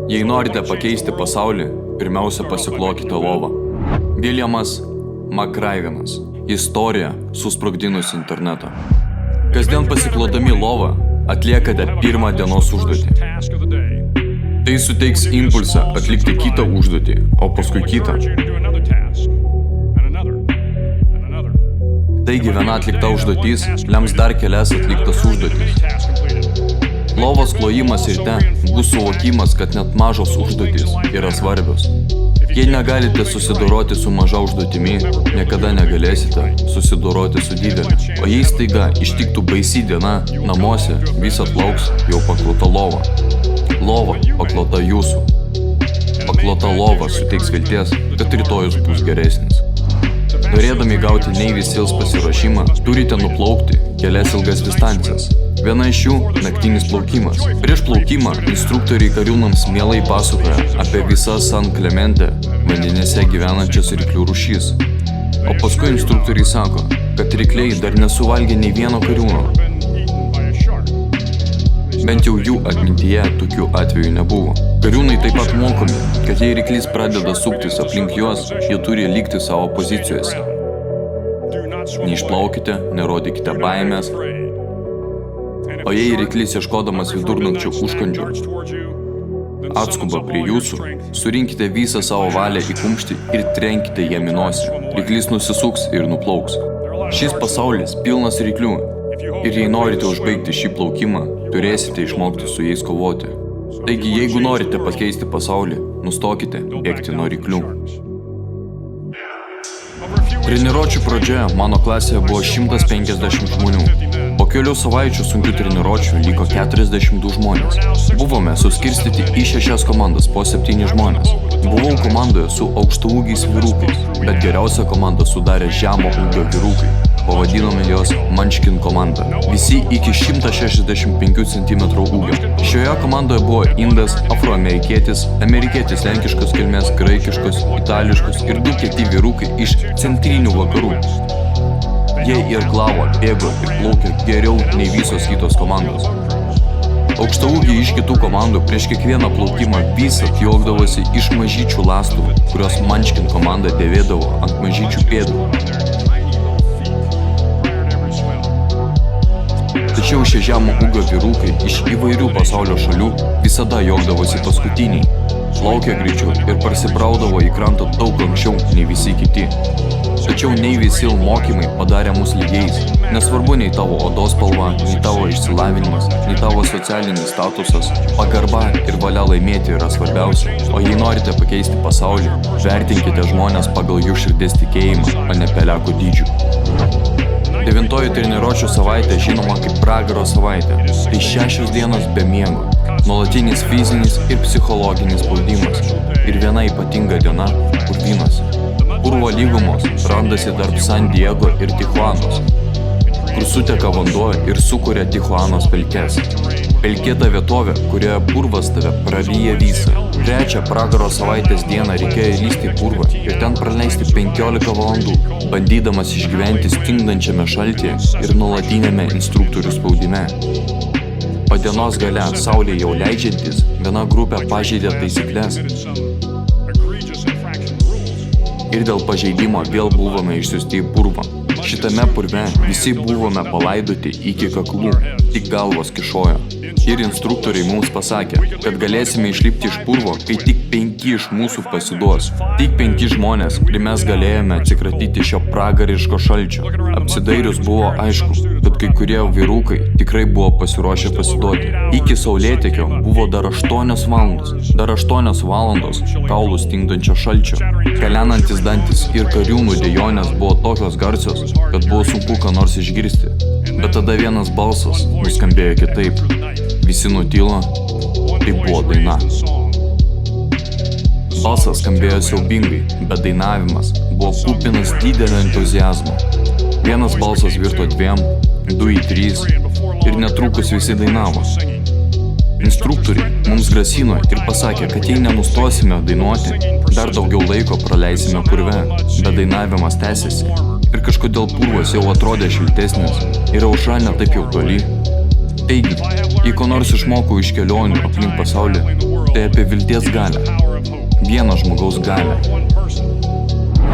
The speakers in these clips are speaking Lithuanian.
Jei norite pakeisti pasaulį, pirmiausia pasiklokite lovą. Williamas McRavenas. Istorija susprogdinusi internetą. Kasdien pasiklodami lovą atliekate pirmą dienos užduotį. Tai suteiks impulsą atlikti kitą užduotį, o paskui kitą. Taigi viena atlikta užduotis lems dar kelias atliktas užduotis. Lovos klojimas ryte bus suvokimas, kad net mažos užduotys yra svarbios. Jei negalite susidoroti su maža užduotimi, niekada negalėsite susidoroti su didelė. O jei staiga ištiktų baisi diena, namuose visat lauks jau paklota lova. Lova paklota jūsų. Paklota lova suteiks vilties, kad rytojus bus geresnis. Norėdami gauti Navy Seals pasiruošimą, turite nuplaukti kelias ilgas distancijas. Viena iš jų – naktinis plaukimas. Prieš plaukimą instruktoriai kariūnams mielai pasakoja apie visas San Clemente vandenyse gyvenančias ryklių rūšis. O paskui instruktoriai sako, kad rykliai dar nesuvalgė nei vieno kariūno. Bent jau jų atmintyje tokių atvejų nebuvo. Kariūnai taip pat mokomi, kad jei ryklys pradeda suktis aplink juos, jie turi likti savo pozicijose. Neišplaukite, nerodykite baimės. O jei ryklys ieškodamas vidurnakčio užkandžių atskuba prie jūsų, surinkite visą savo valią į kumštį ir trenkite jam į nosį. Ryklys nusisuks ir nuplauks. Šis pasaulis pilnas ryklių. Ir jei norite užbaigti šį plaukimą, turėsite išmokti su jais kovoti. Taigi, jeigu norite pakeisti pasaulį, nustokite bėgti nuo ryklių. Treniruočių pradžioje mano klasėje buvo 150 žmonių. Po kelių savaičių sunkių treniruočių liko 42 žmonės. Buvome suskirstyti į 6 komandas po 7 žmonės. Buvau komandoje su aukštaūgiais vyrukais, bet geriausią komandą sudarė žemo ūgio vyrukai. Pavadinome jos Munchkin komanda. Visi iki 165 cm ūgio. Šioje komandoje buvo indas, afroamerikietis, amerikietis lenkiškos kilmės, graikiškos, itališkos ir 2 kieti vyrukai iš centrinių vakarų. Jie irklavo, bėgo ir plaukė geriau nei visos kitos komandos. Aukštaūgiai iš kitų komandų prieš kiekvieną plaukimą visat juokdavosi iš mažyčių lastų, kurios Munchkin komanda dėvėdavo ant mažyčių pėdų. Tačiau šie žemo ūgio vyrukai iš įvairių pasaulio šalių visada juokdavosi paskutiniai. Plaukė greičiau ir parsibraudavo į krantą daug anksčiau nei visi kiti. Tačiau Navy Seal mokymai padarė mus lygiais. Nesvarbu nei tavo odos spalva, nei tavo išsilavinimas, nei tavo socialinis statusas. Pagarba ir valia laimėti yra svarbiausia. O jei norite pakeisti pasaulį, vertinkite žmonės pagal jų širdies tikėjimą, o ne pelekų dydžių. 9 treniruočių savaitė žinoma kaip pragaro savaitė. Tai 6 dienos be miego, nuolatinis fizinis ir psichologinis spaudimas. Ir viena ypatinga diena – purvynuose. Purvo lygumos randasi tarp San Diego ir Tijuanos, kur suteka vanduo ir sukuria Tijuanos pelkes. Pelkėta vietovė, kurioje purvas tave praryja visą. 3 pragaro savaitės dieną reikėjo įlysti į purvą ir ten praleisti 15 valandų, bandydamas išgyventi stingdančiame šaltyje ir nuolatinėme instruktorių spaudime. O dienos gale, saulė jau leidžiantis, viena grupė pažeidė taisyklės. Ir dėl pažeidimo vėl buvome išsiųsti į purvą. Šitame purve visi buvome palaidoti iki kaklų, tik galvos kišojo. Ir instruktoriai mums pasakė, kad galėsime išlipti iš purvo, kai tik 5 iš mūsų pasiduos. Tik 5 žmonės ir mes galėjome atsikratyti šio pragariško šalčio. Apsidairius buvo aišku, kad kai kurie vyrukai tikrai buvo pasiruošę pasiduoti. Iki saulėtekio buvo dar 8 valandos. Dar 8 valandos kaulų stingdančio šalčio. Kelenantis dantis ir kariūnų dejonės buvo tokios garsios, kad buvo sunku ką nors išgirsti. Bet tada vienas balsas nuskambėjo kitaip. Visi nutilo, tai buvo daina. Balsas skambėjo siaubingai, bet dainavimas buvo kupinas didelio entuziazmo. Vienas balsas virto 2, 2 į 3 ir netrukus visi dainavo. Instruktoriai mums grasino ir pasakė, kad jei nenustosime dainuoti, dar daugiau laiko praleisime purve, bet dainavimas tęsėsi. Ir kažkodėl purvas jau atrodė šiltesnis ir aušra ne taip jau toli. Taigi, jei ko nors išmokau iš kelionių aplink pasaulį, tai apie vilties galią. Vieno žmogaus galią.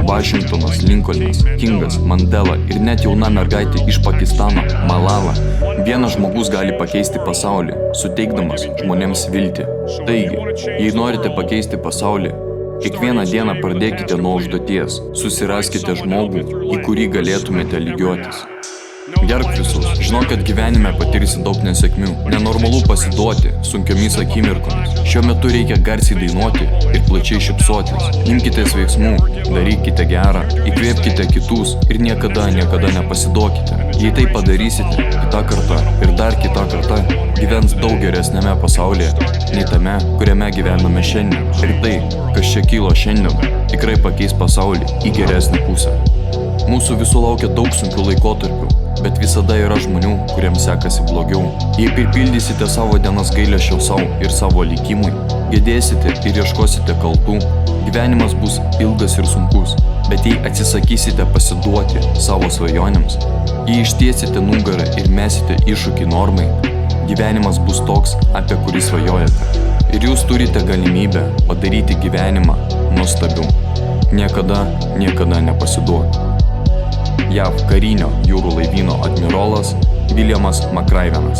Vašingtonas, Lincolnas, Kingas, Mandela ir net jauna mergaitė iš Pakistano, Malala. Vienas žmogus gali pakeisti pasaulį, suteikdamas žmonėms viltį. Taigi, jei norite pakeisti pasaulį, kiekvieną dieną pradėkite nuo užduoties, susiraskite žmogų, į kurį galėtumėte lygiuotis. Gerbk visus, žinok, kad gyvenime patirsi daug nesėkmių. Nenormalu pasiduoti sunkiomis akimirkomis. Šiuo metu reikia garsiai dainuoti ir plačiai šypsotis. Imkitės veiksmų, darykite gerą, įkvėpkite kitus ir niekada nepasiduokite. Jei tai padarysite, kita karta ir dar kita karta gyvens daug geresnėme pasaulyje, nei tame, kuriame gyvename šiandien. Ir tai, kas čia kilo šiandien, tikrai pakeis pasaulį į geresnę pusę. Mūsų visų laukia daug sunkių laikotarpių, bet visada yra žmonių, kuriems sekasi blogiau. Jei pripildysite savo dienas gailesčio savo ir savo likimui, gedėsite ir ieškosite kaltų, gyvenimas bus ilgas ir sunkus. Bet jei atsisakysite pasiduoti savo svajonėms, jei ištiesite nugarą ir mesite iššūkį normai, gyvenimas bus toks, apie kurį svajojate. Ir jūs turite galimybę padaryti gyvenimą nuostabiu. Niekada nepasiduoti. JAV karinio jūrų laivyno admirolas Williamas McRavenas.